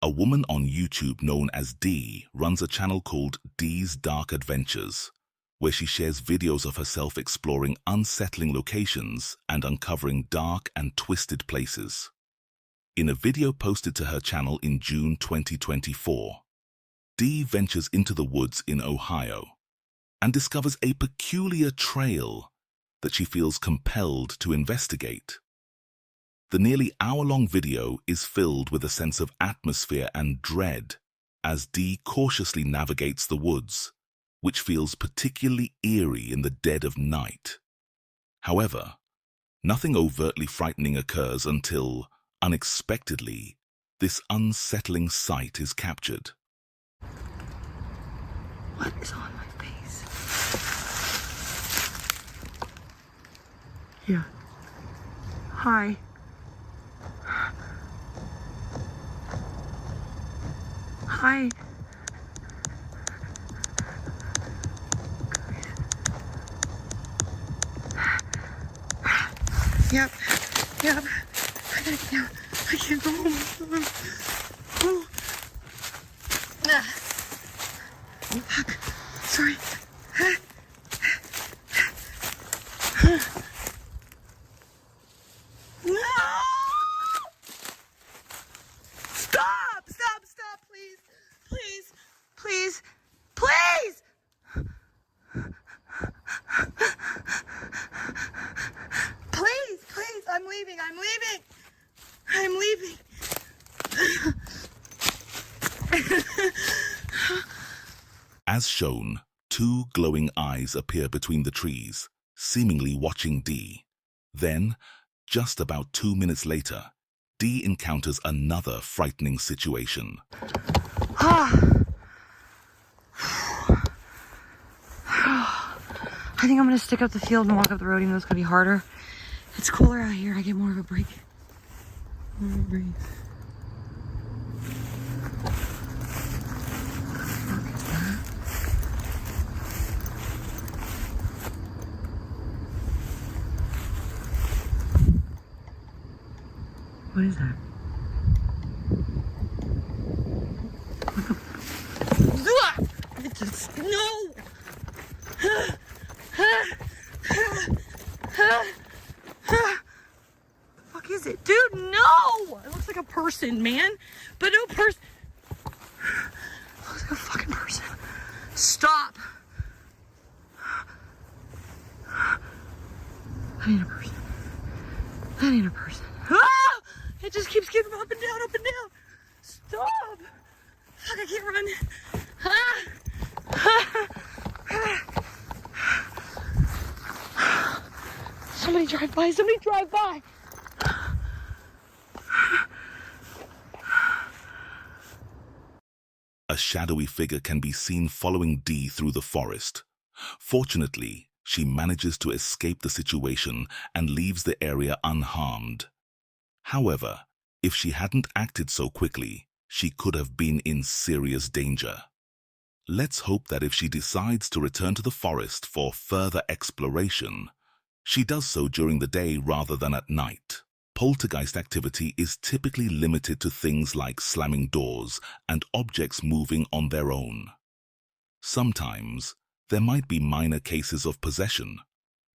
A woman on YouTube known as Dee runs a channel called Dee's Dark Adventures, where she shares videos of herself exploring unsettling locations and uncovering dark and twisted places. In a video posted to her channel in June 2024, Dee ventures into the woods in Ohio and discovers a peculiar trail that she feels compelled to investigate. The nearly hour-long video is filled with a sense of atmosphere and dread as Dee cautiously navigates the woods, which feels particularly eerie in the dead of night. However, nothing overtly frightening occurs until, unexpectedly, this unsettling sight is captured. What is on my face? Yeah. Hi. Hi. Yep. Yep. I gotta get down. I can't go home. Oh. Ah. Oh, fuck. Sorry. No! Stop! Stop! Stop! Please! Please! Please! Please! Please! Please! I'm leaving! I'm leaving! I'm leaving! As shown, two glowing eyes appear between the trees, seemingly watching Dee. Then, just about 2 minutes later, Dee encounters another frightening situation. I think I'm gonna stick up the field and walk up the road, even though it's gonna be harder. It's cooler out here. I get more of a break. More of a breeze. What is that? What the? It's a snow! The fuck is it? Dude, no! It looks like a person, man. But no person. It looks like a fucking person. Stop. That ain't a person. That ain't a person. Ah! It just keeps getting up and down, up and down. Stop! Fuck, I can't run. Somebody drive by, somebody drive by. A shadowy figure can be seen following Dee through the forest. Fortunately, she manages to escape the situation and leaves the area unharmed. However, if she hadn't acted so quickly, she could have been in serious danger. Let's hope that if she decides to return to the forest for further exploration, she does so during the day rather than at night. Poltergeist activity is typically limited to things like slamming doors and objects moving on their own. Sometimes, there might be minor cases of possession,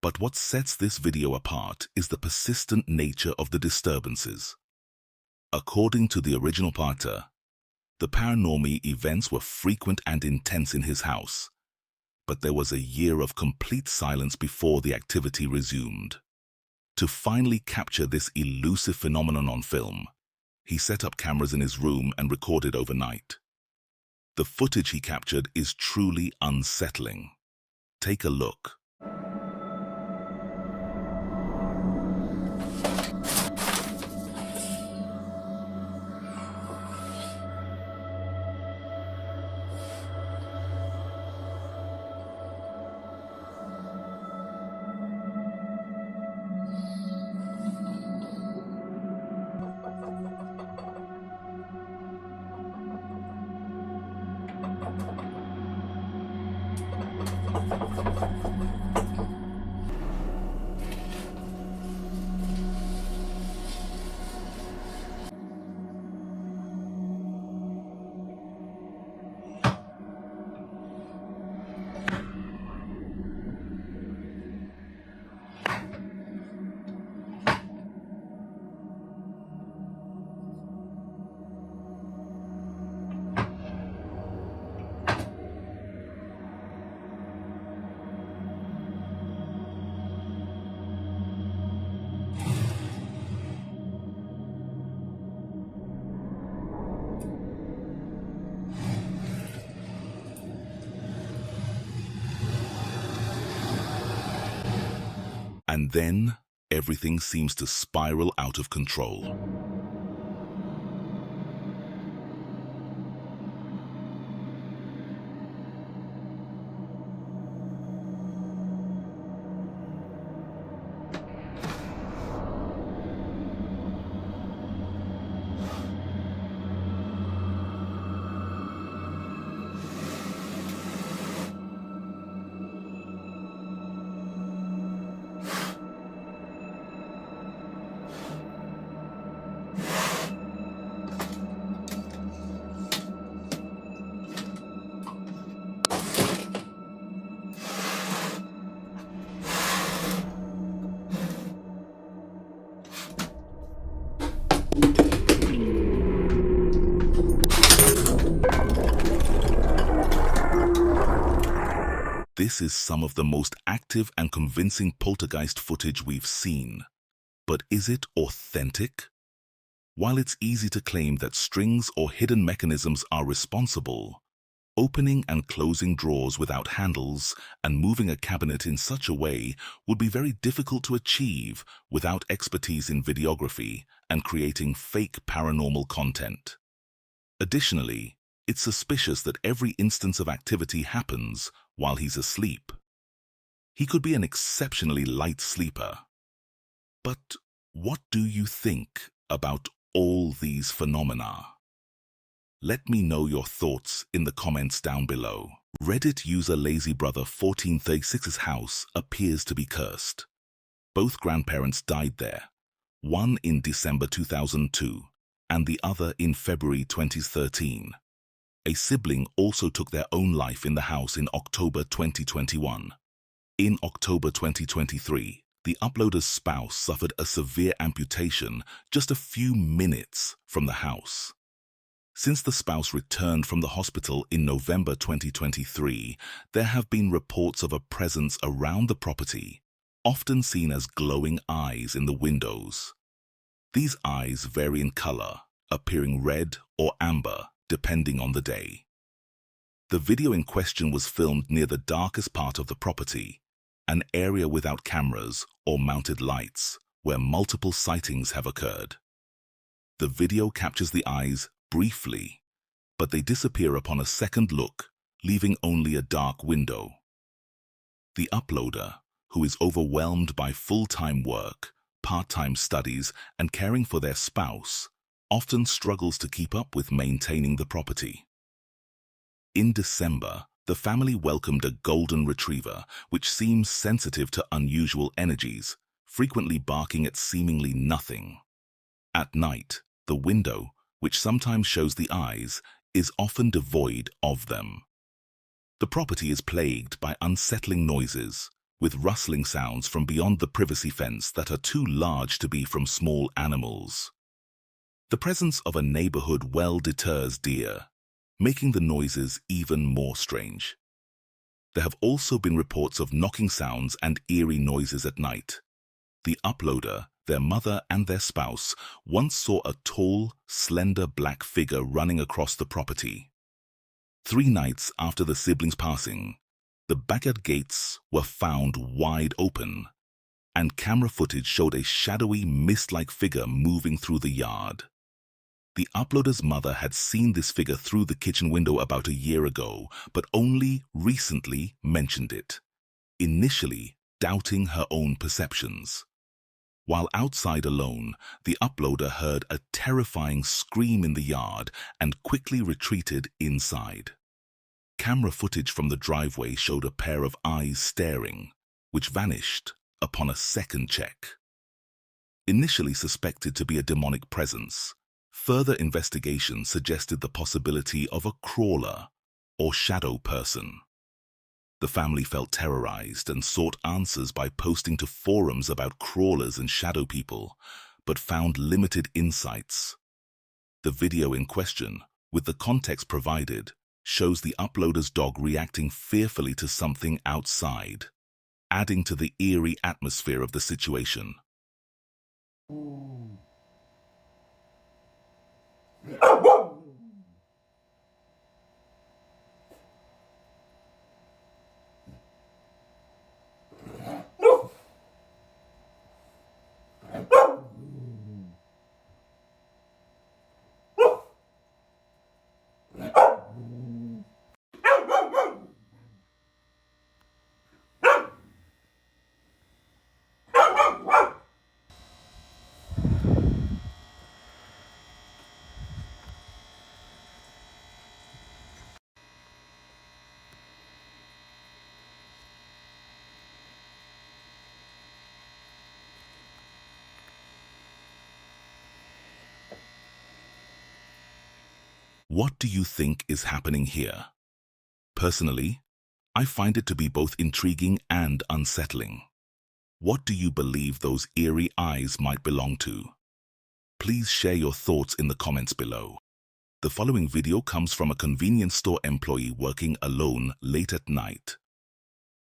but what sets this video apart is the persistent nature of the disturbances. According to the original parter, the paranormal events were frequent and intense in his house, but there was a year of complete silence before the activity resumed. To finally capture this elusive phenomenon on film, he set up cameras in his room and recorded overnight. The footage he captured is truly unsettling. Take a look. And then everything seems to spiral out of control. This is some of the most active and convincing poltergeist footage we've seen. But is it authentic? While it's easy to claim that strings or hidden mechanisms are responsible, opening and closing drawers without handles and moving a cabinet in such a way would be very difficult to achieve without expertise in videography and creating fake paranormal content. Additionally, it's suspicious that every instance of activity happens while he's asleep. He could be an exceptionally light sleeper. But what do you think about all these phenomena? Let me know your thoughts in the comments down below. Reddit user LazyBrother1436's house appears to be cursed. Both grandparents died there, one in December 2002 and the other in February 2013. A sibling also took their own life in the house in October 2021. In October 2023, the uploader's spouse suffered a severe amputation just a few minutes from the house. Since the spouse returned from the hospital in November 2023, there have been reports of a presence around the property, often seen as glowing eyes in the windows. These eyes vary in color, appearing red or amber, depending on the day. The video in question was filmed near the darkest part of the property, an area without cameras or mounted lights, where multiple sightings have occurred. The video captures the eyes briefly, but they disappear upon a second look, leaving only a dark window. The uploader, who is overwhelmed by full-time work, part-time studies, and caring for their spouse, often struggles to keep up with maintaining the property. In December, the family welcomed a golden retriever, which seems sensitive to unusual energies, frequently barking at seemingly nothing. At night, the window, which sometimes shows the eyes, is often devoid of them. The property is plagued by unsettling noises, with rustling sounds from beyond the privacy fence that are too large to be from small animals. The presence of a neighborhood well deters deer, making the noises even more strange. There have also been reports of knocking sounds and eerie noises at night. The uploader, their mother and their spouse once saw a tall, slender black figure running across the property. 3 nights after the siblings' passing, the backyard gates were found wide open, and camera footage showed a shadowy, mist-like figure moving through the yard. The uploader's mother had seen this figure through the kitchen window about a year ago, but only recently mentioned it, initially doubting her own perceptions. While outside alone, the uploader heard a terrifying scream in the yard and quickly retreated inside. Camera footage from the driveway showed a pair of eyes staring, which vanished upon a second check. Initially suspected to be a demonic presence, further investigation suggested the possibility of a crawler or shadow person. The family felt terrorized and sought answers by posting to forums about crawlers and shadow people, but found limited insights. The video in question, with the context provided, shows the uploader's dog reacting fearfully to something outside, adding to the eerie atmosphere of the situation. What do you think is happening here? Personally, I find it to be both intriguing and unsettling. What do you believe those eerie eyes might belong to? Please share your thoughts in the comments below. The following video comes from a convenience store employee working alone late at night.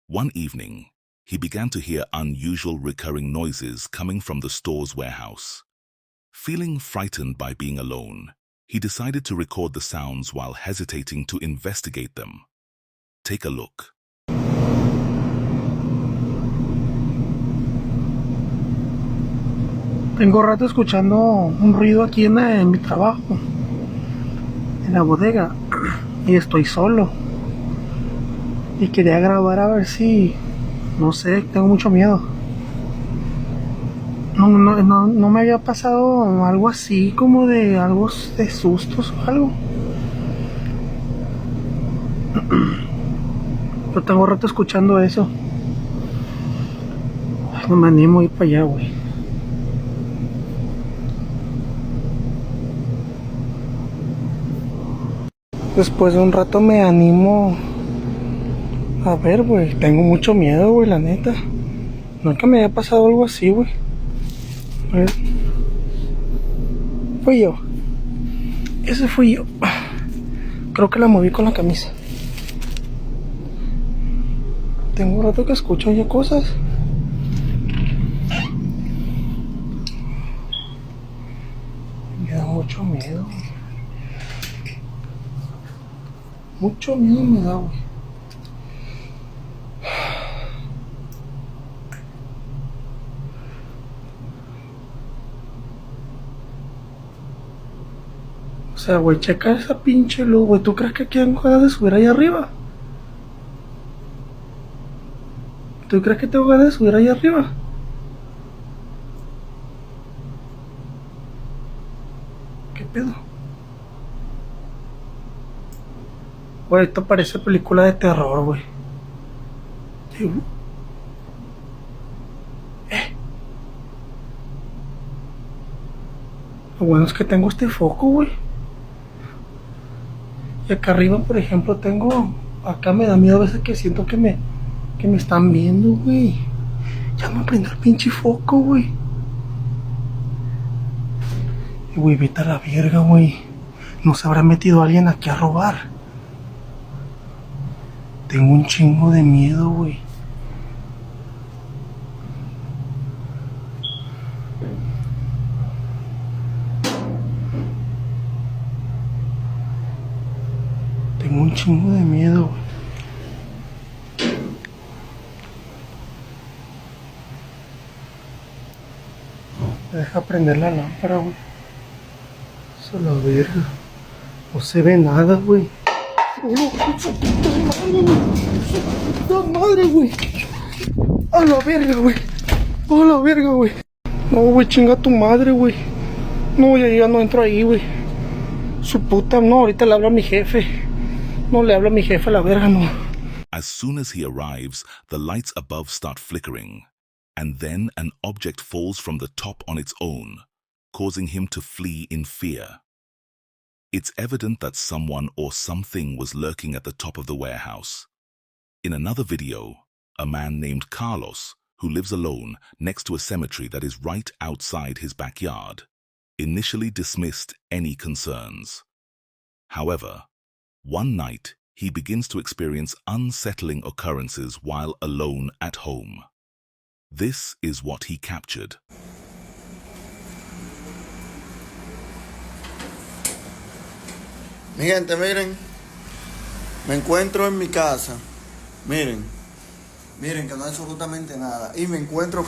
One evening, he began to hear unusual recurring noises coming from the store's warehouse. Feeling frightened by being alone, he decided to record the sounds while hesitating to investigate them. Take a look. Tengo rato escuchando un ruido aquí en mi trabajo, en la bodega, y estoy solo. Y quería grabar a ver si, no sé, tengo mucho miedo. No me había pasado algo así, como de algo de sustos o algo. Pero tengo rato escuchando eso. Ay, no me animo a ir para allá, güey. Después de un rato me animo a ver, güey. Tengo mucho miedo, güey, la neta. Nunca me había pasado algo así, güey. A ver. Fui yo. Ese fui yo. Creo que la moví con la camisa. Tengo un rato que escucho ya cosas. Me da mucho miedo. Mucho miedo me da, güey. O sea, güey, checa esa pinche luz, güey. ¿Tú crees que aquí tengo ganas de subir ahí arriba? ¿Tú crees que tengo ganas de subir ahí arriba? ¿Qué pedo? Güey, esto parece película de terror, güey. Sí, güey. Lo bueno es que tengo este foco, güey. Y acá arriba, por ejemplo, tengo... Acá me da miedo a veces que siento que me están viendo, güey. Ya me prendo el pinche foco, güey. Y, güey, vete a la verga, güey. No se habrá metido alguien aquí a robar. Tengo un chingo de miedo, güey. Tengo un chingo de miedo, güey. Deja prender la lámpara, güey. Eso la verga. No se ve nada, güey. ¡No, madre, güey! ¡A la verga, güey! ¡A la verga, güey! No, güey, chinga tu madre, güey. No, ya no entro ahí, güey. Su puta, no, ahorita le hablo a mi jefe. No le hablo a mi jefe, a la verga, no. As soon as he arrives, the lights above start flickering, and then an object falls from the top on its own, causing him to flee in fear. It's evident that someone or something was lurking at the top of the warehouse. In another video, a man named Carlos, who lives alone next to a cemetery that is right outside his backyard, initially dismissed any concerns. However, one night he begins to experience unsettling occurrences while alone at home. This is what he captured. Mi gente, miren, me encuentro en mi casa, miren que no hay absolutamente nada, y me encuentro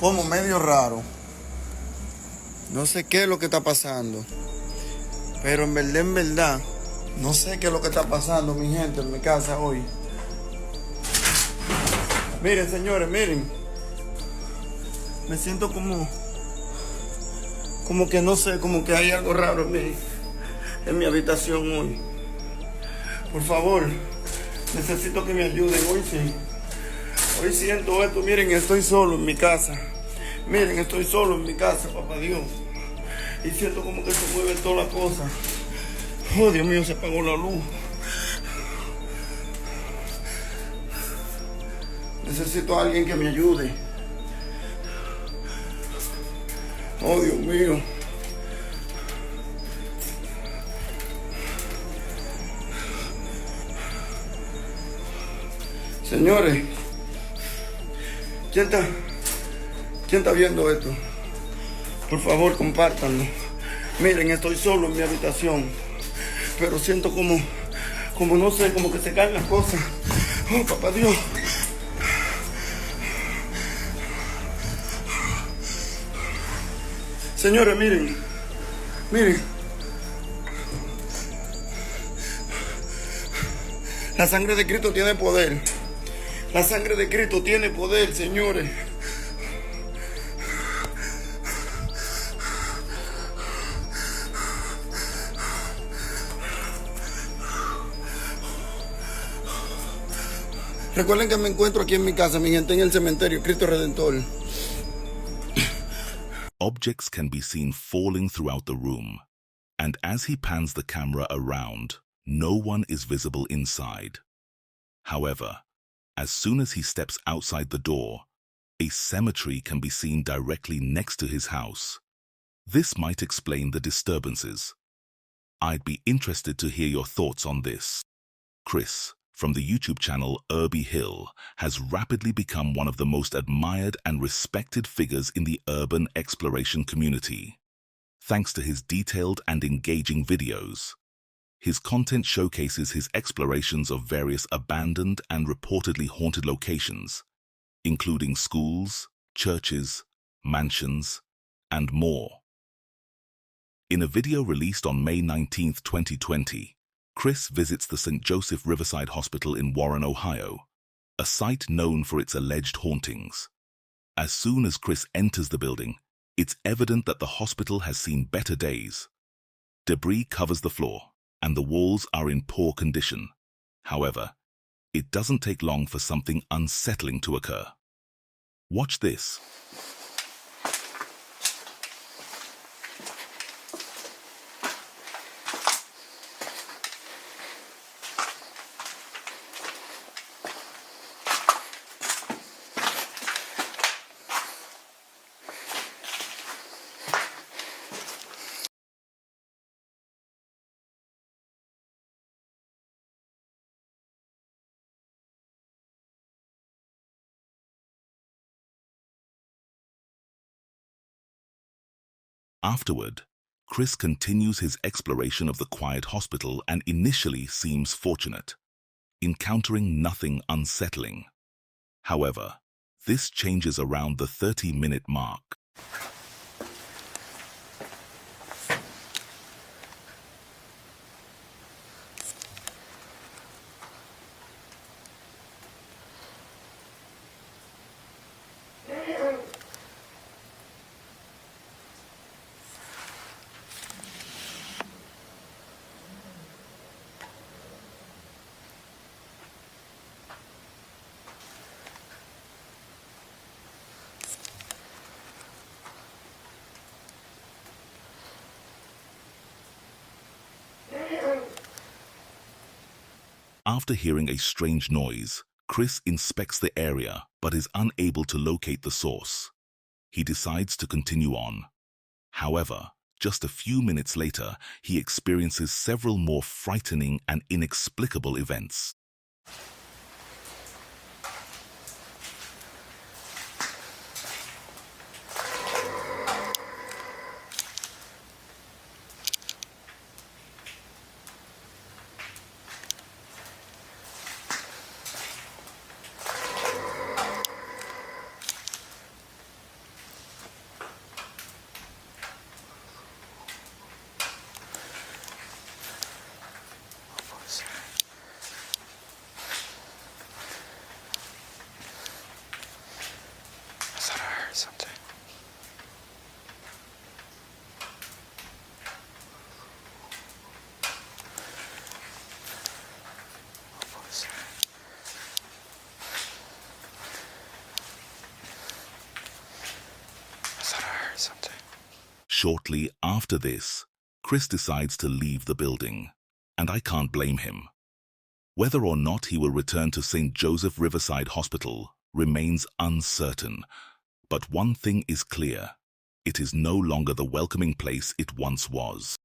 como medio raro. No sé qué es lo que está pasando, pero en verdad, no sé qué es lo que está pasando, mi gente, en mi casa hoy. Miren, señores, miren, me siento como que no sé, como que hay algo raro en mi habitación hoy. Por favor, necesito que me ayuden. Hoy siento esto. Miren, estoy solo en mi casa. Miren, estoy solo en mi casa, papá Dios. Y siento como que se mueve toda la cosa. Oh, Dios mío, se apagó la luz. Necesito a alguien que me ayude. Oh, Dios mío. Señores, ¿quién está viendo esto? Por favor, compártanlo. Miren, estoy solo en mi habitación, pero siento como no sé, como que se caen las cosas. Oh, papá Dios. Señores, miren. La sangre de Cristo tiene poder. La sangre de Cristo tiene poder, señores. Recuerden que me encuentro aquí en mi casa, mi gente, en el cementerio, Cristo Redentor. Objects can be seen falling throughout the room, and as he pans the camera around, no one is visible inside. However, as soon as he steps outside the door, a cemetery can be seen directly next to his house. This might explain the disturbances. I'd be interested to hear your thoughts on this. Chris, from the YouTube channel Irby Hill, has rapidly become one of the most admired and respected figures in the urban exploration community. Thanks to his detailed and engaging videos, his content showcases his explorations of various abandoned and reportedly haunted locations, including schools, churches, mansions, and more. In a video released on May 19, 2020, Chris visits the St. Joseph Riverside Hospital in Warren, Ohio, a site known for its alleged hauntings. As soon as Chris enters the building, it's evident that the hospital has seen better days. Debris covers the floor, and the walls are in poor condition. However, it doesn't take long for something unsettling to occur. Watch this. Afterward, Chris continues his exploration of the quiet hospital and initially seems fortunate, encountering nothing unsettling. However, this changes around the 30-minute mark. After hearing a strange noise, Chris inspects the area but is unable to locate the source. He decides to continue on. However, just a few minutes later, he experiences several more frightening and inexplicable events. Something. What was that? I thought I heard something. Shortly after this, Chris decides to leave the building. and I can't blame him. Whether or not he will return to St. Joseph Riverside Hospital remains uncertain, but one thing is clear: it is no longer the welcoming place it once was.